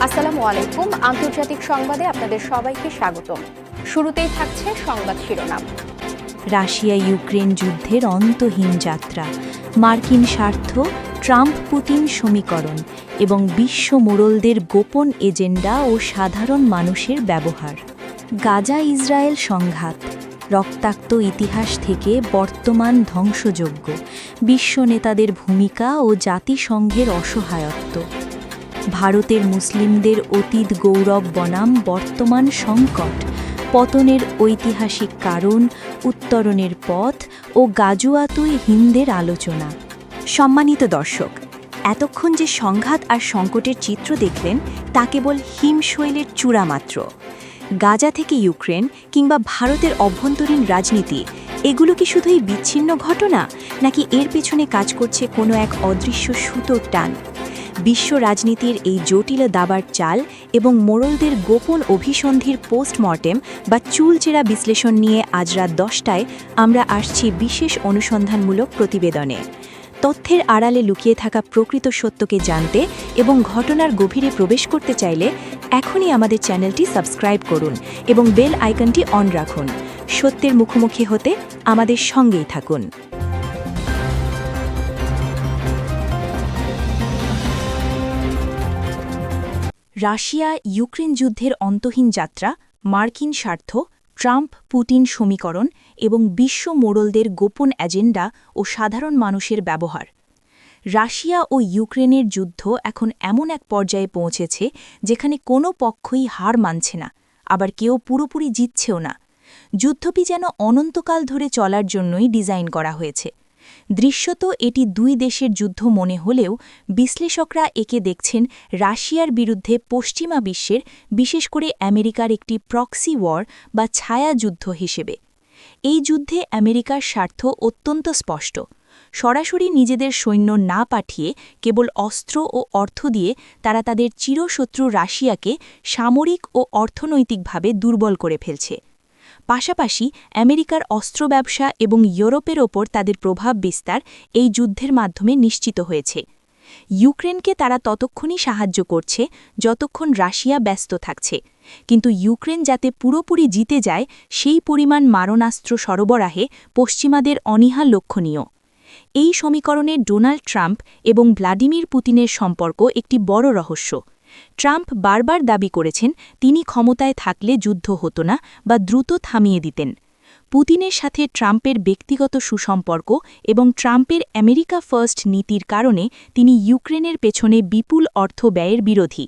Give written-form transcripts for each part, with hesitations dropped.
আসসালামু আলাইকুম। আন্তর্জাতিক সংবাদে আপনাদের সবাইকে স্বাগতম। শুরুতেই থাকছে সংবাদ শিরোনাম। রাশিয়া ইউক্রেন যুদ্ধের অন্তহীন যাত্রা, মার্কিন স্বার্থ, ট্রাম্প পুতিন সমীকরণ এবং বিশ্ব মোড়লদের গোপন এজেন্ডা ও সাধারণ মানুষের ব্যবহার। গাজা ইসরায়েল সংঘাত, রক্তাক্ত ইতিহাস থেকে বর্তমান ধ্বংসযজ্ঞ, বিশ্ব নেতাদের ভূমিকা ও জাতিসংঘের অসহায়ত্ব। ভারতের মুসলিমদের অতীত গৌরব বনাম বর্তমান সংকট, পতনের ঐতিহাসিক কারণ, উত্তরণের পথ ও গাজুয়াতুই হিন্দের আলোচনা। সম্মানিত দর্শক, এতক্ষণ যে সংঘাত আর সংকটের চিত্র দেখলেন তা কেবল হিমশৈলের চূড়া মাত্র। গাজা থেকে ইউক্রেন কিংবা ভারতের অভ্যন্তরীণ রাজনীতি, এগুলো কি শুধুই বিচ্ছিন্ন ঘটনা, নাকি এর পেছনে কাজ করছে কোনো এক অদৃশ্য সুতোর টান? বিশ্ব রাজনীতির এই জটিল দাবার চাল এবং মোড়লদের গোপন অভিসন্ধির পোস্টমর্টেম বা চুলচেরা বিশ্লেষণ নিয়ে আজ রাত 10টায় আমরা আসছি বিশেষ অনুসন্ধানমূলক প্রতিবেদনে। তথ্যের আড়ালে লুকিয়ে থাকা প্রকৃত সত্যকে জানতে এবং ঘটনার গভীরে প্রবেশ করতে চাইলে এখনই আমাদের চ্যানেলটি সাবস্ক্রাইব করুন এবং বেল আইকনটি অন রাখুন। সত্যের মুখোমুখি হতে আমাদের সঙ্গেই থাকুন। রাশিয়া ইউক্রেন যুদ্ধের অন্তহীন যাত্রা, মার্কিন স্বার্থ, ট্রাম্প পুতিন সমীকরণ এবং বিশ্ব মোড়লদের গোপন এজেন্ডা ও সাধারণ মানুষের ব্যবহার। রাশিয়া ও ইউক্রেনের যুদ্ধ এখন এমন এক পর্যায়ে পৌঁছেছে যেখানে কোনো পক্ষই হার মানছে না, আবার কেউ পুরোপুরি জিতছেও না। যুদ্ধটি যেন অনন্তকাল ধরে চলার জন্যই ডিজাইন করা হয়েছে। দৃশ্যত এটি দুই দেশের যুদ্ধ মনে হলেও বিশ্লেষকরা একে দেখছেন রাশিয়ার বিরুদ্ধে পশ্চিমা বিশ্বের, বিশেষ করে আমেরিকার একটি প্রক্সি ওয়ার বা ছায়া যুদ্ধ হিসেবে। এই যুদ্ধে আমেরিকার স্বার্থ অত্যন্ত স্পষ্ট। সরাসরি নিজেদের সৈন্য না পাঠিয়ে কেবল অস্ত্র ও অর্থ দিয়ে তারা তাদের চিরশত্রু রাশিয়াকে সামরিক ও অর্থনৈতিকভাবে দুর্বল করে ফেলছে। পাশাপাশি আমেরিকার অস্ত্র ব্যবসা এবং ইউরোপের ওপর তাদের প্রভাব বিস্তার এই যুদ্ধের মাধ্যমে নিশ্চিত হয়েছে। ইউক্রেনকে তারা ততক্ষণই সাহায্য করছে যতক্ষণ রাশিয়া ব্যস্ত থাকছে, কিন্তু ইউক্রেন যাতে পুরোপুরি জিতে যায় সেই পরিমাণ মারণাস্ত্র সরবরাহে পশ্চিমাদের অনীহা লক্ষণীয়। এই সমীকরণে ডোনাল্ড ট্রাম্প এবং ভ্লাদিমির পুতিনের সম্পর্ক একটি বড় রহস্য। ট্রাম্প বারবার দাবি করেছেন তিনি ক্ষমতায় থাকলে যুদ্ধ হতো না বা দ্রুত থামিয়ে দিতেন। পুতিনের সাথে ট্রাম্পের ব্যক্তিগত সুসম্পর্ক এবং ট্রাম্পের আমেরিকা ফার্স্ট নীতির কারণে তিনি ইউক্রেনের পেছনে বিপুল অর্থ ব্যয়ের বিরোধী।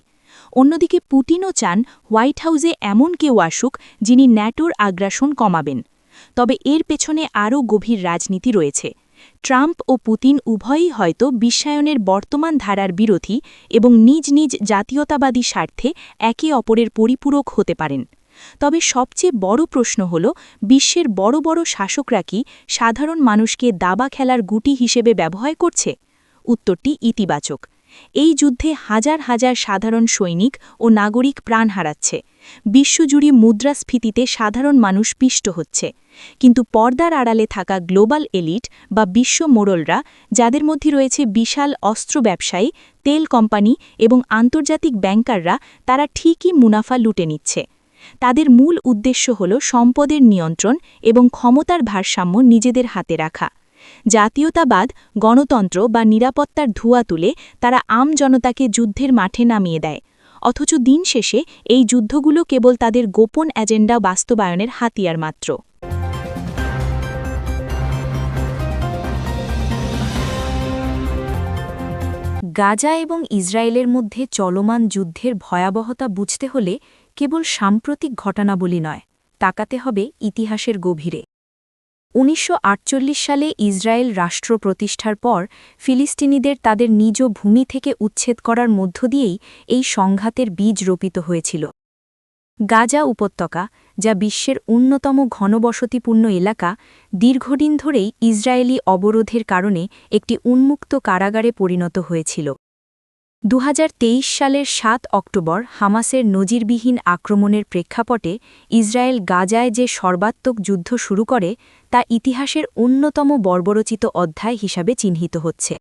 অন্যদিকে পুতিনও চান হোয়াইট হাউসে এমন কেউ আসুক যিনি ন্যাটোর আগ্রাসন কমাবেন। তবে এর পেছনে আরও গভীর রাজনীতি রয়েছে। ট্রাম্প ও পুতিন উভয়ই হয়তো বিশ্বায়নের বর্তমান ধারার বিরোধী এবং নিজ নিজ জাতীয়তাবাদী স্বার্থে একে অপরের পরিপূরক হতে পারেন। তবে সবচেয়ে বড় প্রশ্ন হল, বিশ্বের বড় বড় শাসকরা কি সাধারণ মানুষকে দাবা খেলার গুটি হিসেবে ব্যবহার করছে? উত্তরটি ইতিবাচক। এই যুদ্ধে হাজার হাজার সাধারণ সৈনিক ও নাগরিক প্রাণ হারাচ্ছে। বিশ্বজুড়ে মুদ্রাস্ফীতিতে সাধারণ মানুষ পিষ্ট হচ্ছে। কিন্তু পর্দার আড়ালে থাকা গ্লোবাল এলিট বা বিশ্ব মোড়লরা, যাদের মধ্যে রয়েছে বিশাল অস্ত্র ব্যবসায়ী, তেল কোম্পানি এবং আন্তর্জাতিক ব্যাংকাররা, তারা ঠিকই মুনাফা লুটে নিচ্ছে। তাদের মূল উদ্দেশ্য হল সম্পদের নিয়ন্ত্রণ এবং ক্ষমতার ভারসাম্য নিজেদের হাতে রাখা। জাতীয়তাবাদ, গণতন্ত্র বা নিরাপত্তার ধোঁয়া তুলে তারা আম জনতাকে যুদ্ধের মাঠে নামিয়ে দেয়। অথচ দিন শেষে এই যুদ্ধগুলো কেবল তাদের গোপন এজেন্ডা বাস্তবায়নের হাতিয়ার মাত্র। গাজা এবং ইসরায়েলের মধ্যে চলমান যুদ্ধের ভয়াবহতা বুঝতে হলে কেবল সাম্প্রতিক ঘটনাবলী নয়, তাকাতে হবে ইতিহাসের গভীরে। 1948 সালে ইসরায়েল রাষ্ট্র প্রতিষ্ঠার পর ফিলিস্তিনিদের তাদের নিজ ভূমি থেকে উচ্ছেদ করার মধ্য দিয়েই এই সংঘাতের বীজ রোপিত হয়েছিল। গাজা উপত্যকা, যা বিশ্বের অন্যতম ঘনবসতিপূর্ণ এলাকা, দীর্ঘদিন ধরেই ইসরায়েলি অবরোধের কারণে একটি উন্মুক্ত কারাগারে পরিণত হয়েছিল। 2023 সালের 7 অক্টোবর হামাসের নজিরবিহীন আক্রমণের প্রেক্ষাপটে ইসরায়েল গাজায় যে সর্বাত্মক যুদ্ধ শুরু করে তা ইতিহাসের অন্যতম বর্বরোচিত অধ্যায় হিসাবে চিহ্নিত হচ্ছে।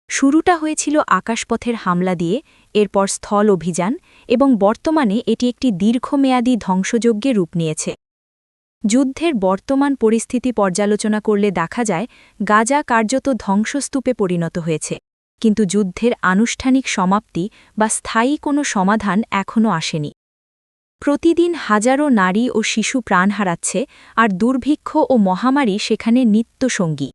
শুরুটা হয়েছিল আকাশপথের হামলা দিয়ে, এরপর স্থল অভিযান, এবং বর্তমানে এটি একটি দীর্ঘমেয়াদী ধ্বংসযজ্ঞে রূপ নিয়েছে। যুদ্ধের বর্তমান পরিস্থিতি পর্যালোচনা করলে দেখা যায় গাজা কার্যত ধ্বংসস্তূপে পরিণত হয়েছে, কিন্তু যুদ্ধের আনুষ্ঠানিক সমাপ্তি বা স্থায়ী কোনো সমাধান এখনও আসেনি। প্রতিদিন হাজারো নারী ও শিশু প্রাণ হারাচ্ছে, আর দুর্ভিক্ষ ও মহামারী সেখানে নিত্যসঙ্গী।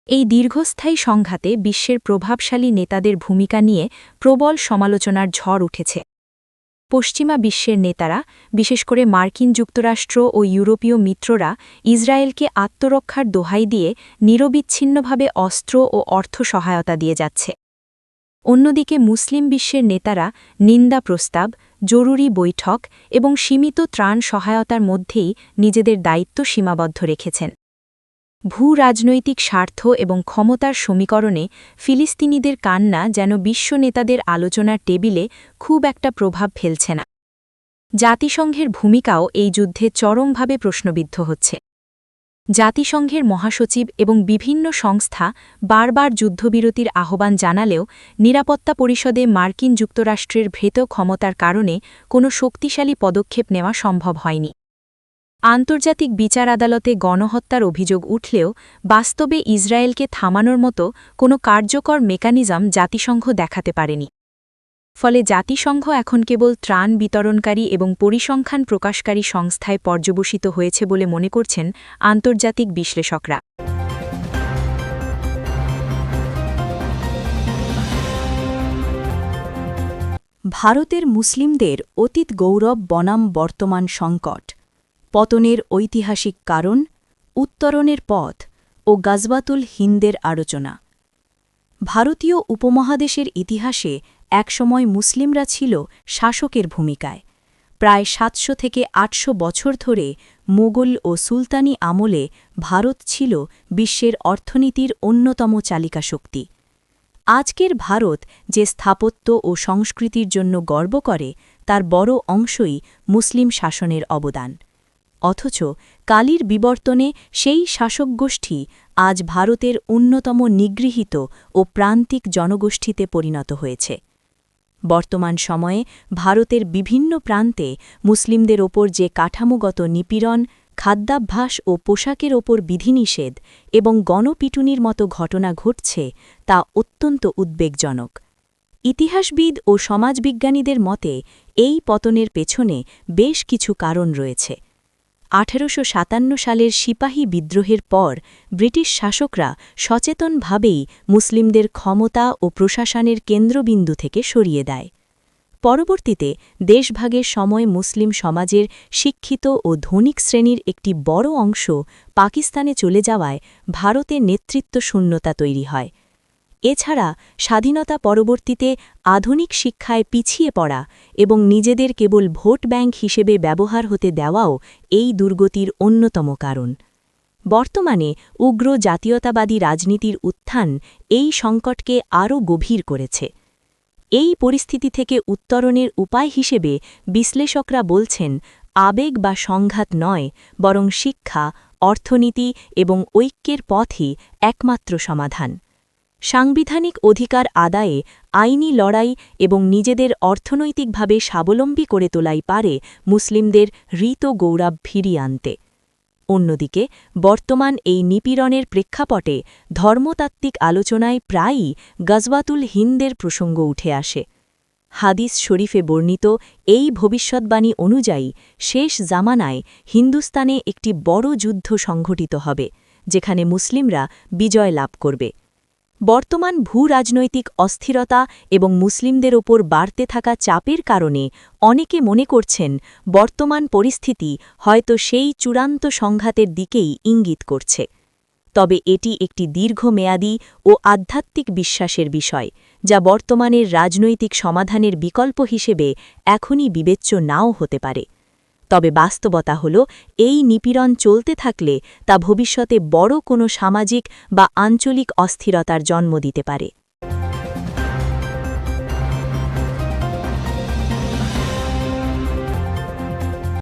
এই দীর্ঘস্থায়ী সংঘাতে বিশ্বের প্রভাবশালী নেতাদের ভূমিকা নিয়ে প্রবল সমালোচনার ঝড় উঠেছে। পশ্চিমা বিশ্বের নেতারা, বিশেষ করে মার্কিন যুক্তরাষ্ট্র ও ইউরোপীয় মিত্ররা, ইসরায়েলকে আত্মরক্ষার দোহাই দিয়ে নিরবিচ্ছিন্নভাবে অস্ত্র ও অর্থ সহায়তা দিয়ে যাচ্ছে। অন্যদিকে মুসলিম বিশ্বের নেতারা নিন্দা প্রস্তাব, জরুরি বৈঠক এবং সীমিত ত্রাণ সহায়তার মধ্যেই নিজেদের দায়িত্ব সীমাবদ্ধ রেখেছেন। ভূ-রাজনৈতিক স্বার্থ এবং ক্ষমতার সমীকরণে ফিলিস্তিনিদের কান্না যেন বিশ্ব নেতাদের আলোচনার টেবিলে খুব একটা প্রভাব ফেলছে না। জাতিসংঘের ভূমিকাও এই যুদ্ধে চরমভাবে প্রশ্নবিদ্ধ হচ্ছে। জাতিসংঘের মহাসচিব এবং বিভিন্ন সংস্থা বারবার যুদ্ধবিরতির আহ্বান জানালেও নিরাপত্তা পরিষদে মার্কিন যুক্তরাষ্ট্রের ভেত ক্ষমতার কারণে কোনো শক্তিশালী পদক্ষেপ নেওয়া সম্ভব হয়নি। আন্তর্জাতিক বিচার আদালতে গণহত্যার অভিযোগ উঠলেও বাস্তবে ইসরায়েলকে থামানোর মতো কোনো কার্যকর মেকানিজম জাতিসংঘ দেখাতে পারেনি। ফলে জাতিসংঘ এখন কেবল ত্রাণ বিতরণকারী এবং পরিসংখ্যান প্রকাশকারী সংস্থায় পর্যবসিত হয়েছে বলে মনে করছেন আন্তর্জাতিক বিশ্লেষকরা। ভারতের মুসলিমদের অতীত গৌরব বনাম বর্তমান সংকট, পতনের ঐতিহাসিক কারণ, উত্তরণের পথ ও গাজওয়াতুল হিন্দের আলোচনা। ভারতীয় উপমহাদেশের ইতিহাসে একসময় মুসলিমরা ছিল শাসকের ভূমিকায়। প্রায় ৭০০ থেকে ৮০০ বছর ধরে মোগল ও সুলতানি আমলে ভারত ছিল বিশ্বের অর্থনীতির অন্যতম চালিকা শক্তি। আজকের ভারত যে স্থাপত্য ও সংস্কৃতির জন্য গর্ব করে, তার বড় অংশই মুসলিম শাসনের অবদান। অথচ কালীর বিবর্তনে সেই শাসকগোষ্ঠী আজ ভারতের অন্যতম নিগৃহীত ও প্রান্তিক জনগোষ্ঠীতে পরিণত হয়েছে। বর্তমান সময়ে ভারতের বিভিন্ন প্রান্তে মুসলিমদের ওপর যে কাঠামোগত নিপীড়ন, খাদ্যাভ্যাস ও পোশাকের ওপর বিধিনিষেধ এবং গণপিটুনির মতো ঘটনা ঘটছে, তা অত্যন্ত উদ্বেগজনক। ইতিহাসবিদ ও সমাজবিজ্ঞানীদের মতে এই পতনের পেছনে বেশ কিছু কারণ রয়েছে। ১৮৫৭ সালের সিপাহী বিদ্রোহের পর ব্রিটিশ শাসকরা সচেতনভাবেই মুসলিমদের ক্ষমতা ও প্রশাসনের কেন্দ্রবিন্দু থেকে সরিয়ে দেয়। পরবর্তীতে দেশভাগের সময় মুসলিম সমাজের শিক্ষিত ও ধনিক শ্রেণীর একটি বড় অংশ পাকিস্তানে চলে যাওয়ায় ভারতে নেতৃত্ব শূন্যতা তৈরি হয়। এছাড়া স্বাধীনতা পরবর্তীতে আধুনিক শিক্ষায় পিছিয়ে পড়া এবং নিজেদের কেবল ভোট ব্যাংক হিসেবে ব্যবহার হতে দেওয়াও এই দুর্গতির অন্যতম কারণ। বর্তমানে উগ্র জাতীয়তাবাদী রাজনীতির উত্থান এই সংকটকে আরও গভীর করেছে। এই পরিস্থিতি থেকে উত্তরণের উপায় হিসেবে বিশ্লেষকরা বলছেন, আবেগ বা সংঘাত নয়, বরং শিক্ষা, অর্থনীতি এবং ঐক্যের পথই একমাত্র সমাধান। সাংবিধানিক অধিকার আদায়ে, আইনি লড়াই এবং নিজেদের অর্থনৈতিকভাবে স্বাবলম্বী করে তোলাই পারে মুসলিমদের হৃত গৌরব ফিরিয়ে আনতে। অন্যদিকে বর্তমান এই নিপীড়নের প্রেক্ষাপটে ধর্মতাত্ত্বিক আলোচনায় প্রায়ই গাজওয়াতুল হিন্দের প্রসঙ্গ উঠে আসে। হাদিস শরীফে বর্ণিত এই ভবিষ্যদ্বাণী অনুযায়ী শেষ জামানায় হিন্দুস্তানে একটি বড় যুদ্ধ সংঘটিত হবে, যেখানে মুসলিমরা বিজয় লাভ করবে। বর্তমান ভূ-রাজনৈতিক অস্থিরতা এবং মুসলিমদের ওপর বাড়তে থাকা চাপের কারণে অনেকে মনে করছেন বর্তমান পরিস্থিতি হয়তো সেই চূড়ান্ত সংঘাতের দিকেই ইঙ্গিত করছে। তবে এটি একটি দীর্ঘমেয়াদী ও আধ্যাত্মিক বিশ্বাসের বিষয়, যা বর্তমানের রাজনৈতিক সমাধানের বিকল্প হিসেবে এখনই বিবেচ্য নাও হতে পারে। তবে বাস্তবতা হল, এই নিপীড়ন চলতে থাকলে তা ভবিষ্যতে বড় কোনো সামাজিক বা আঞ্চলিক অস্থিরতার জন্ম দিতে পারে।